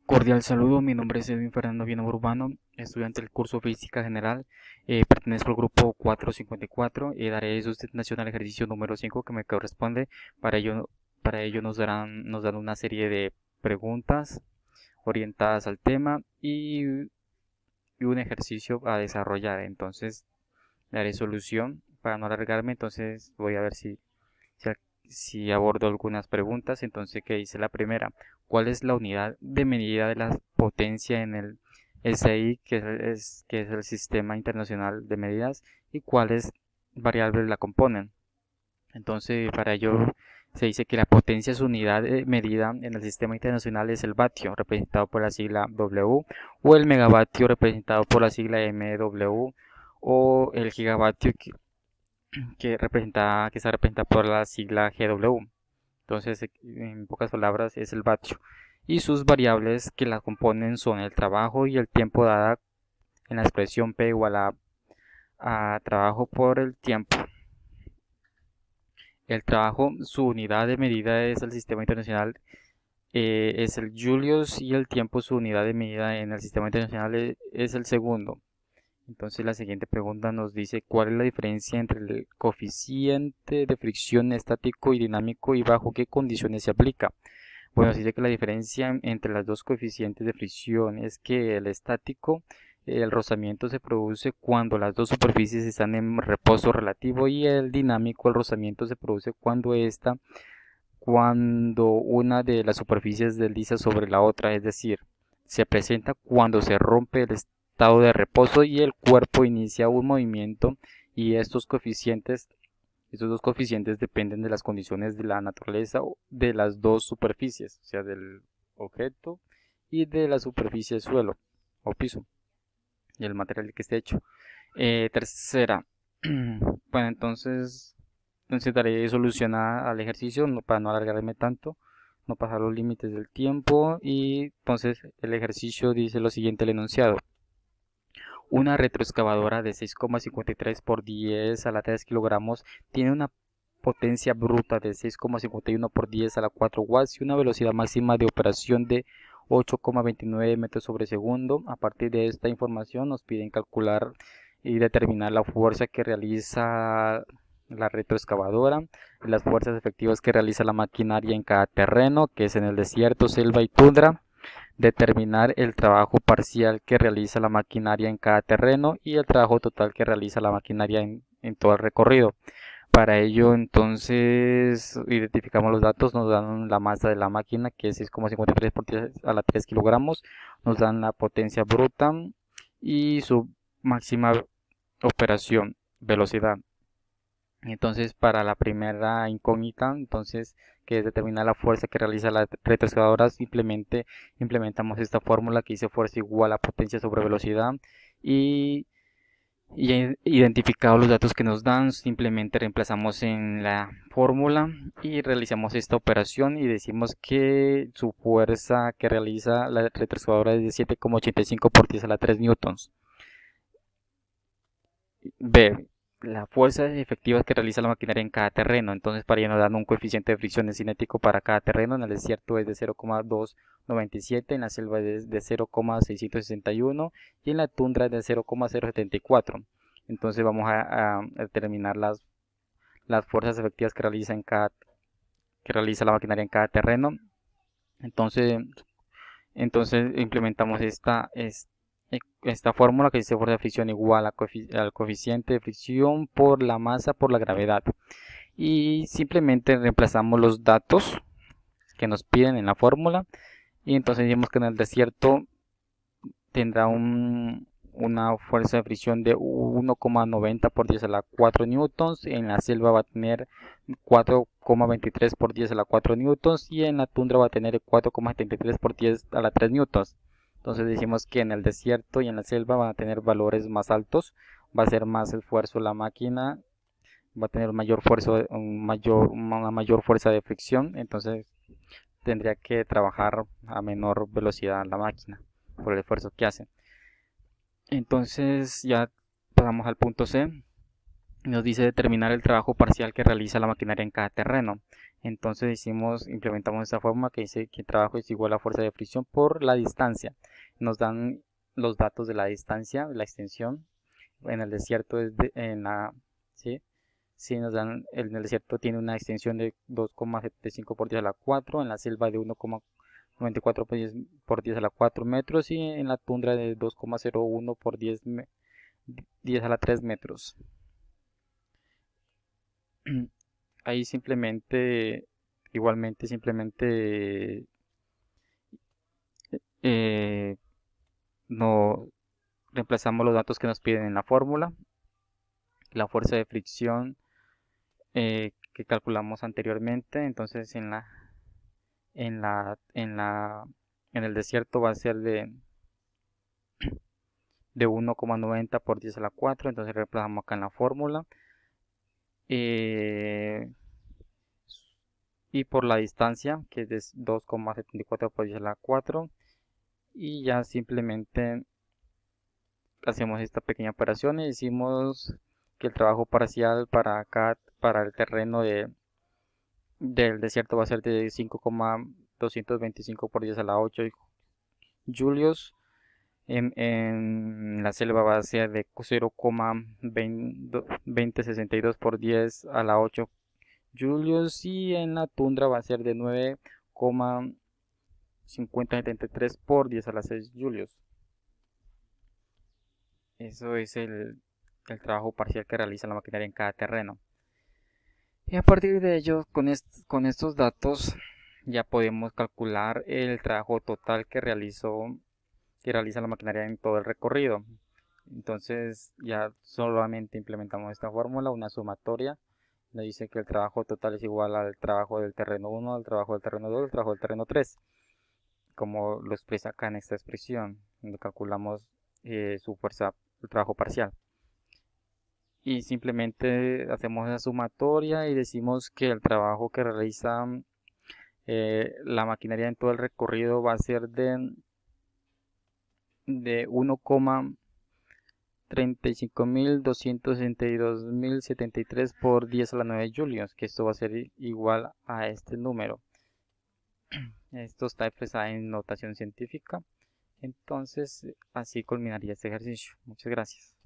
Cordial saludo, mi nombre es Edwin Fernando Viena Urbano, estudiante del curso Física General, pertenezco al grupo 454 y daré sustentación al ejercicio número 5 que me corresponde. Para ello nos dan una serie de preguntas orientadas al tema y un ejercicio a desarrollar. Entonces daré solución para no alargarme, entonces voy a ver si, si abordo algunas preguntas. Entonces, ¿qué dice la primera? ¿Cuál es la unidad de medida de la potencia en el SI, que es el Sistema Internacional de Medidas, y cuáles variables la componen? Entonces, para ello se dice que la potencia, su unidad de medida en el sistema internacional, es el vatio, representado por la sigla W, o el megavatio, representado por la sigla MW, o el gigavatio, que está representada por la sigla GW. Entonces, en pocas palabras, es el vatio. Y sus variables que la componen son el trabajo y el tiempo dada en la expresión P igual a trabajo por el tiempo. El trabajo, su unidad de medida es el sistema internacional, es el Julius, y el tiempo, su unidad de medida en el sistema internacional es el segundo. Entonces la siguiente pregunta nos dice cuál es la diferencia entre el coeficiente de fricción estático y dinámico y bajo qué condiciones se aplica. Bueno, se dice que la diferencia entre los dos coeficientes de fricción es que el estático, el rozamiento se produce cuando las dos superficies están en reposo relativo, y el dinámico, el rozamiento se produce cuando una de las superficies desliza sobre la otra, es decir, se presenta cuando se rompe el estado de reposo y el cuerpo inicia un movimiento, y estos dos coeficientes dependen de las condiciones de la naturaleza de las dos superficies, o sea, del objeto y de la superficie del suelo o piso y el material que esté hecho. Tercera, bueno, entonces daré solución al ejercicio para no alargarme tanto, no pasar los límites del tiempo. Y entonces el ejercicio dice lo siguiente: el enunciado. Una retroexcavadora de 6,53 por 10 a la 3 kilogramos tiene una potencia bruta de 6,51 por 10 a la 4 watts y una velocidad máxima de operación de 8,29 metros sobre segundo. A partir de esta información nos piden calcular y determinar la fuerza que realiza la retroexcavadora, las fuerzas efectivas que realiza la maquinaria en cada terreno, que es en el desierto, selva y tundra; determinar el trabajo parcial que realiza la maquinaria en cada terreno y el trabajo total que realiza la maquinaria en todo el recorrido. Para ello, entonces, identificamos los datos, nos dan la masa de la máquina, que es 6,53 por 10 a la 3 kilogramos, nos dan la potencia bruta y su máxima operación, velocidad. Entonces, para la primera incógnita, entonces, que es determinar la fuerza que realiza la retroexcavadora, simplemente implementamos esta fórmula que dice fuerza igual a potencia sobre velocidad, y identificados los datos que nos dan, simplemente reemplazamos en la fórmula y realizamos esta operación y decimos que su fuerza que realiza la retroexcavadora es de 7,85 por 10 a la 3 newtons. B. La fuerza efectiva que realiza la maquinaria en cada terreno. Entonces, para ello nos dan un coeficiente de fricción cinético para cada terreno. En el desierto es de 0,297, en la selva es de 0,661 y en la tundra es de 0,074. Entonces vamos a determinar las fuerzas efectivas que realiza la maquinaria en cada terreno. Entonces implementamos esta fórmula que dice fuerza de fricción igual al coeficiente de fricción por la masa por la gravedad, y simplemente reemplazamos los datos que nos piden en la fórmula. Y entonces decimos que en el desierto tendrá una fuerza de fricción de 1,90 por 10 a la 4 newtons, en la selva va a tener 4,23 por 10 a la 4 newtons y en la tundra va a tener 4,73 por 10 a la 3 newtons. Entonces decimos que en el desierto y en la selva van a tener valores más altos, va a ser más esfuerzo la máquina, va a tener una mayor fuerza de fricción, entonces tendría que trabajar a menor velocidad la máquina por el esfuerzo que hace. Entonces ya pasamos al punto C. Nos dice determinar el trabajo parcial que realiza la maquinaria en cada terreno. Entonces implementamos esta fórmula que dice que el trabajo es igual a fuerza de fricción por la distancia. Nos dan los datos de la distancia, la extensión. En el desierto es ¿sí? Sí, nos dan, en el desierto tiene una extensión de 2,75 por 10 a la 4, en la selva de 1,94 por 10 a la 4 metros y en la tundra de 2,01 por 10 a la 3 metros. Ahí simplemente eh, no reemplazamos los datos que nos piden en la fórmula, la fuerza de fricción que calculamos anteriormente. Entonces en la, en la, en el desierto va a ser de 1,90 por 10 a la 4, entonces reemplazamos acá en la fórmula. Eh, y por la distancia, que es de 2,74 por 10 a la 4, y ya simplemente hacemos esta pequeña operación y decimos que el trabajo parcial para acá, para el terreno del desierto va a ser de 5,225 por 10 a la 8 julios. En la selva va a ser de 0,2062 por 10 a la 8 julios y en la tundra va a ser de 9,5073 por 10 a la 6 julios. Eso es el trabajo parcial que realiza la maquinaria en cada terreno. Y a partir de ello, con estos datos, ya podemos calcular el trabajo total que realiza la maquinaria en todo el recorrido. Entonces ya solamente implementamos esta fórmula, una sumatoria. Nos dice que el trabajo total es igual al trabajo del terreno 1, al trabajo del terreno 2, al trabajo del terreno 3, como lo expresa acá en esta expresión, donde calculamos su fuerza, el trabajo parcial. Y simplemente hacemos la sumatoria y decimos que el trabajo que realiza la maquinaria en todo el recorrido va a ser de 1,35.262.073 por 10 a la 9 julios, que esto va a ser igual a este número. Esto está expresado en notación científica. Entonces así culminaría este ejercicio. Muchas gracias.